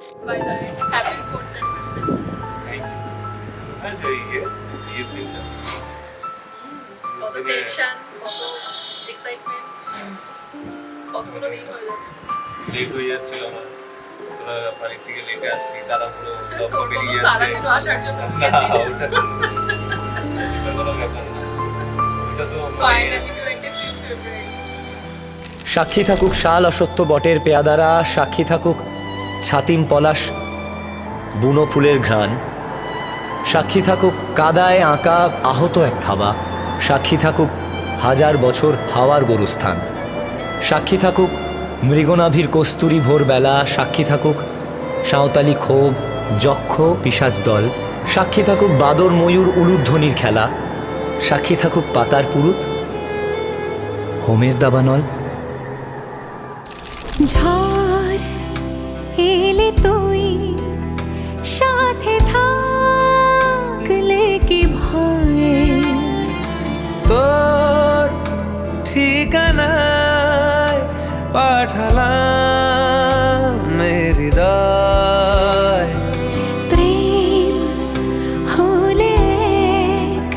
By the way, happy 400%. Thank you. আচ্ছা এই দিনটা কত টেনশন, কত এক্সাইটমেন্ট, কতগুলো দিন হয়ে যাচ্ছে। লেট হয়ে যাচ্ছিল আমার, তোরা বাড়ি থেকে লেটে আসলি, তারা পুরো লম্বা তোর বেরিয়ে কত তাড়া যাচ্ছে। ছিল আসার জন্য। না ওটা কোনো ব্যাপার না, ওটা তো Finally 25th February. সাক্ষী থাকুক শাল অসত্য বটের পেয়াদারা, সাক্ষী থাকুক ছাতিম পলাশ বুনো ফুলের ঘ্রাণ, সাক্ষী থাকুক কাদায় আঁকা আহত এক থাবা, সাক্ষী থাকুক হাজার বছর হাওয়ার গরুস্থান, সাক্ষী থাকুক মৃগনাভির কস্তুরী ভোরবেলা, সাক্ষী থাকুক সাঁওতালি ক্ষোভ যক্ষ পিশাচ দল, সাক্ষী থাকুক বাদর ময়ূর উলুধ্বনির খেলা, সাক্ষী থাকুক পাতার পুরুত হোমের দাবানল। ঝড় এলে তুই সাথে থাকলে কি ভয়, তোর ঠিকানায় পাঠালাম হৃদয়, প্রেম হলে এক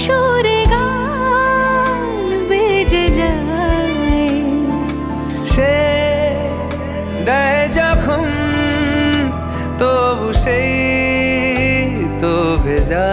সুরে গান বেজে যায়, সে দেয় যখন তবু সেই তো ভেজা